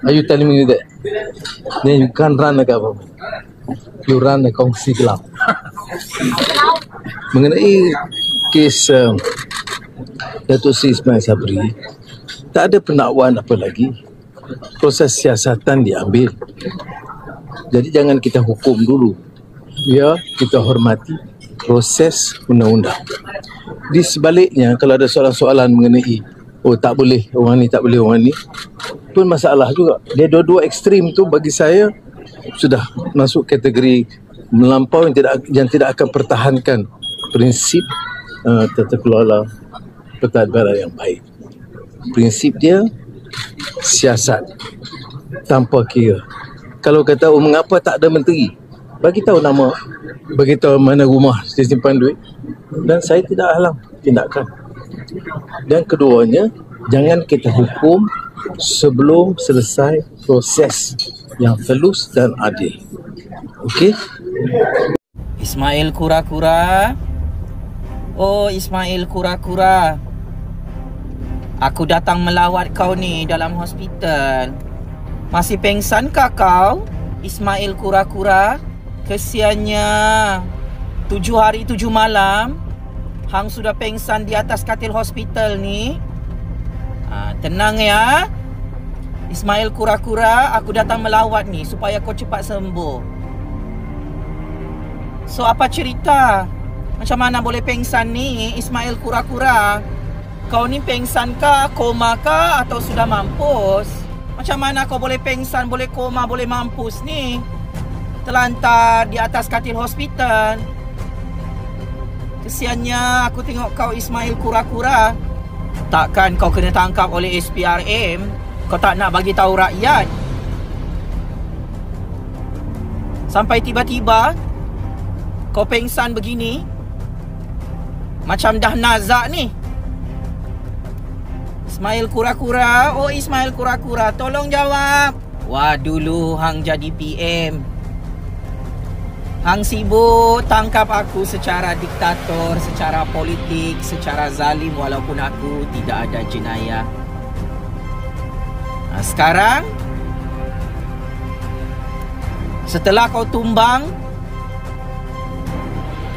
Are you telling me that? Then you can't run a government. You run a kongsi gelap. Mengenai kes Datuk Seri Ismail Sabri, tak ada pendakwaan apa lagi. Proses siasatan diambil. Jadi jangan kita hukum dulu. Ya, kita hormati proses undang-undang. Di sebaliknya, kalau ada soalan-soalan mengenai tak boleh orang ni, tak boleh orang ni, pun masalah juga. Dia dua-dua ekstrim tu bagi saya sudah masuk kategori melampau yang tidak akan pertahankan prinsip tata kelola pentadbiran yang baik. Prinsip dia siasat tanpa kira. Kalau kata mengapa tak ada menteri, bagi tahu nama, bagi tahu mana rumah dia simpan duit, dan saya tidak halang tindakan. Dan keduanya, jangan kita hukum sebelum selesai proses yang telus dan adil. Okey? Ismail kura-kura. Oh, Ismail kura-kura. Aku datang melawat kau ni dalam hospital. Masih pengsankah kau, Ismail kura-kura? Kesiannya 7 hari 7 malam hang sudah pengsan di atas katil hospital ni. Tenang ya, Ismail kura-kura. Aku datang melawat ni supaya kau cepat sembuh. So apa cerita? Macam mana boleh pengsan ni, Ismail kura-kura? Kau ni pengsan kah, koma kah, atau sudah mampus? Macam mana kau boleh pengsan, boleh koma, boleh mampus ni? Terlantar di atas katil hospital. Kesiannya aku tengok kau, Ismail kura-kura. Takkan kau kena tangkap oleh SPRM? Kau tak nak bagi tahu rakyat? Sampai tiba-tiba kau pengsan begini, macam dah nazak ni. Ismail kura-kura. Oh, Ismail kura-kura, tolong jawab. Wah, dulu hang jadi PM, hang sibuk tangkap aku secara diktator, secara politik, secara zalim, walaupun aku tidak ada jenayah. Sekarang, setelah kau tumbang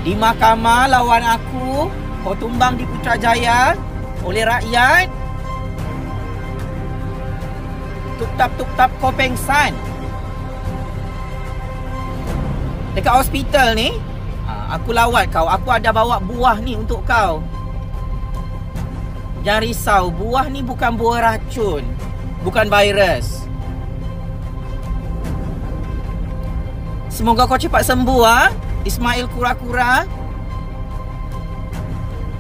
di mahkamah lawan aku, kau tumbang di Putrajaya oleh rakyat, tup-tap kau pengsan dekat hospital ni. Aku lawat kau. Aku ada bawa buah ni untuk kau. Jangan risau, buah ni bukan buah racun, bukan virus. Semoga kau cepat sembuh, Ismail kura-kura.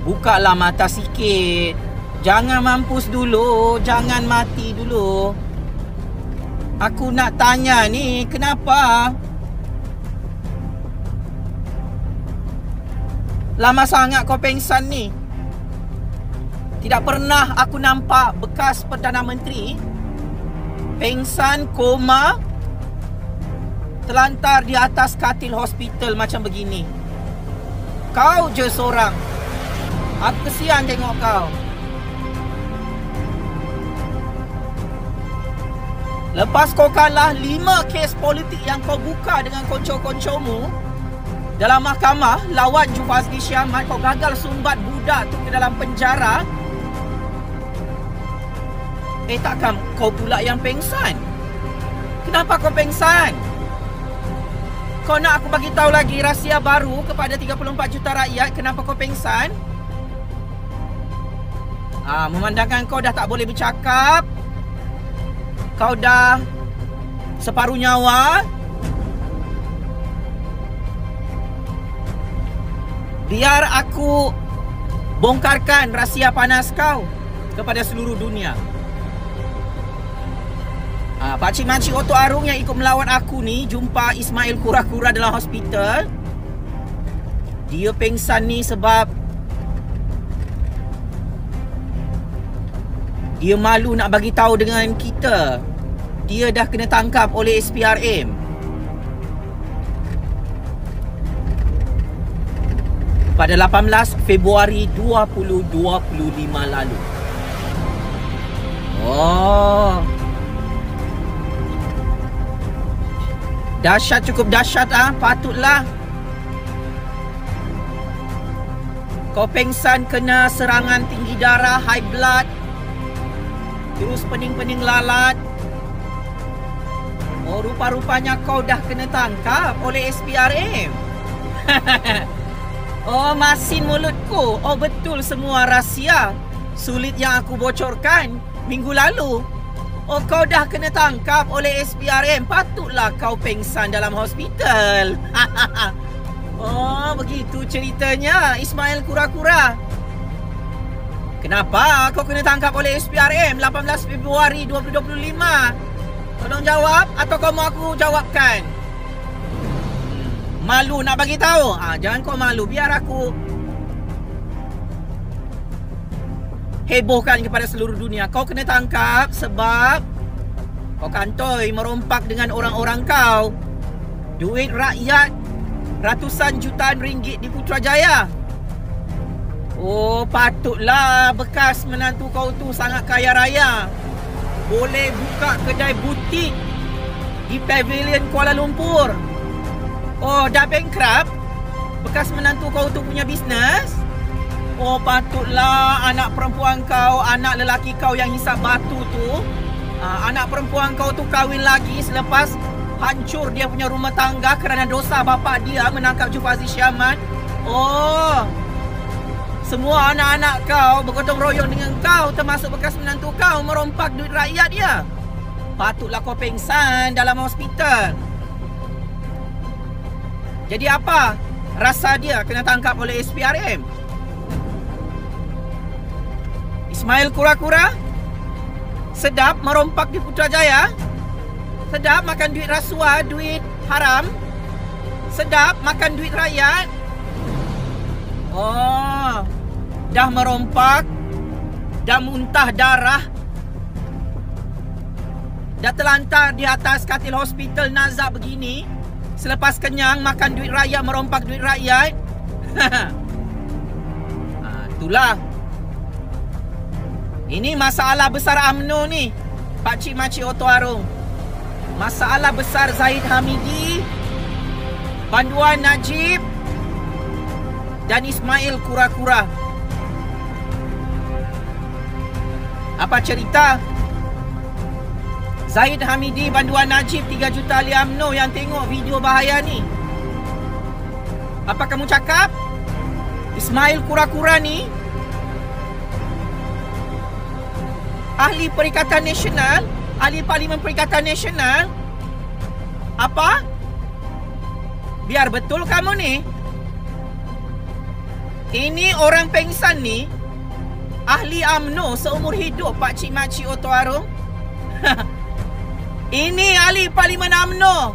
Bukalah mata sikit. Jangan mampus dulu, jangan mati dulu. Aku nak tanya ni, kenapa lama sangat kau pengsan ni? Tidak pernah aku nampak bekas Perdana Menteri pengsan, koma, terlantar di atas katil hospital macam begini. Kau je seorang. Aku kesian tengok kau. Lepas kau kalah 5 kes politik yang kau buka dengan konco-koncomu dalam mahkamah lawan Jufazli Syahmat, kau gagal sumbat budak tu ke dalam penjara. Takkan kau pula yang pengsan? Kenapa kau pengsan? Kau nak aku bagi tahu lagi rahsia baru kepada 34 juta rakyat kenapa kau pengsan? Memandangkan kau dah tak boleh bercakap, kau dah separuh nyawa, biar aku bongkarkan rahsia panas kau kepada seluruh dunia. Pakcik-makcik Oto Arung yang ikut melawan aku ni jumpa Ismail kura-kura dalam hospital. Dia pengsan ni sebab dia malu nak bagi tahu dengan kita dia dah kena tangkap oleh SPRM. Pada 18 Februari 2025 lalu. Dahsyat, cukup dahsyat patutlah. Kau pengsan kena serangan tinggi darah, high blood, terus pening-pening lalat. Oh, rupa-rupanya kau dah kena tangkap oleh SPRM. Oh, masin mulutku. Oh, betul semua rahsia sulit yang aku bocorkan minggu lalu. Oh, kau dah kena tangkap oleh SPRM. Patutlah kau pengsan dalam hospital. Oh, begitu ceritanya, Ismail Kura-Kura. Kenapa kau kena tangkap oleh SPRM 18 Februari 2025? Tolong jawab atau kau mau aku jawabkan? Malu nak bagi tahu? Jangan kau malu, biar aku hebohkan kepada seluruh dunia. Kau kena tangkap sebab kau kantoi merompak dengan orang-orang kau. Duit rakyat ratusan jutaan ringgit di Putrajaya. Oh, patutlah bekas menantu kau tu sangat kaya raya. Boleh buka kedai butik di Pavilion Kuala Lumpur. Oh, dah bankrupt? Bekas menantu kau tu punya bisnes? Oh, patutlah anak perempuan kau, anak lelaki kau yang hisap batu tu, anak perempuan kau tu kahwin lagi selepas hancur dia punya rumah tangga kerana dosa bapa dia menangkap Jufazi Syaman. Oh, semua anak-anak kau bergotong royong dengan kau, termasuk bekas menantu kau, merompak duit rakyat dia. Patutlah kau pengsan dalam hospital. Jadi apa rasa dia kena tangkap oleh SPRM? Ismail Kura-Kura? Sedap merompak di Putrajaya? Sedap makan duit rasuah, duit haram? Sedap makan duit rakyat? Oh, dah merompak, dah muntah darah, dah terlantar di atas katil hospital nazak begini, selepas kenyang makan duit rakyat, merompak duit rakyat. Itulah. Ini masalah besar UMNO ni, pakcik-makcik Oto Arung. Masalah besar Zahid Hamidi, Banduan Najib dan Ismail Kura-Kura. Apa cerita? Zahid Hamidi, Banduan Najib, 3 juta ahli UMNO yang tengok video bahaya ni. Apa kamu cakap? Ismail Kura-Kura ni ahli Perikatan Nasional, ahli Parlimen Perikatan Nasional. Apa? Biar betul kamu ni. Ini orang pengsan ni ahli UMNO seumur hidup, pakcik-makcik Oto Arung. Ini ahli Parlimen UMNO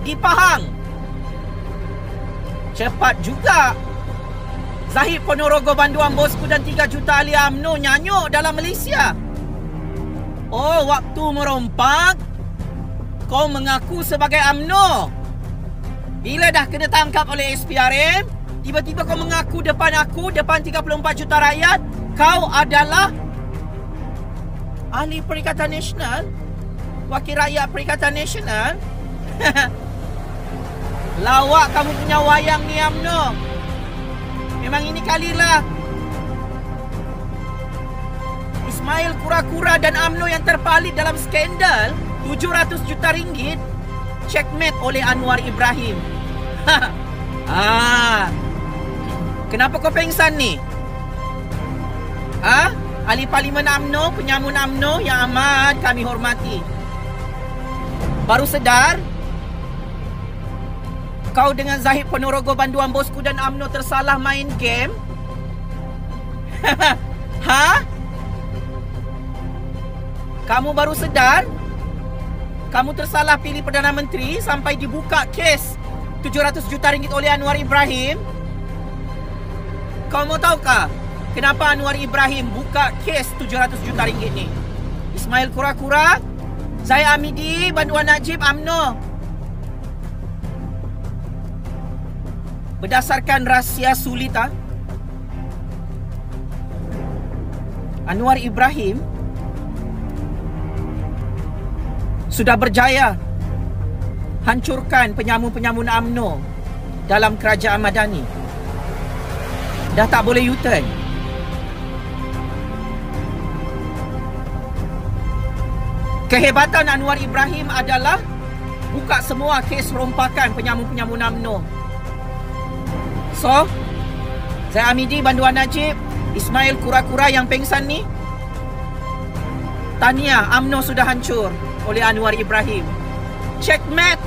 di Pahang. Cepat juga Zahid Ponorogo, Banduan Bosku dan 3 juta ahli UMNO nyanyuk dalam Malaysia. Oh, waktu merompak kau mengaku sebagai UMNO. Bila dah kena tangkap oleh SPRM, tiba-tiba kau mengaku depan aku, depan 34 juta rakyat, kau adalah ahli Perikatan Nasional, wakil rakyat Perikatan Nasional. Lawak kamu punya wayang ni, UMNO. Memang ini kalilah Ismail Kura-Kura dan UMNO yang terpalit dalam skandal 700 juta ringgit checkmate oleh Anwar Ibrahim. Kenapa kau pengsan ni? Ahli Parlimen UMNO, penyamun UMNO yang amat kami hormati. Baru sedar kau dengan Zahid Ponorogo, Banduan Bosku dan UMNO tersalah main game? Kamu baru sedar? Kamu tersalah pilih Perdana Menteri sampai dibuka kes 700 juta ringgit oleh Anwar Ibrahim? Kau mau tahukah kenapa Anwar Ibrahim buka kes 700 juta ringgit ni? Ismail Kura-Kura, Zahid Hamidi, Banduan Najib, UMNO. Berdasarkan rahsia sulit, Anwar Ibrahim sudah berjaya hancurkan penyamun-penyamun UMNO dalam kerajaan Madani. Dah tak boleh U-turn. Kehebatan Anwar Ibrahim adalah buka semua kes rompakan penyamun-penyamun UMNO. So, Zaid Hamidi, Banduan Najib, Ismail Kura-Kura yang pengsan ni, tahniah, UMNO sudah hancur oleh Anwar Ibrahim. Checkmate.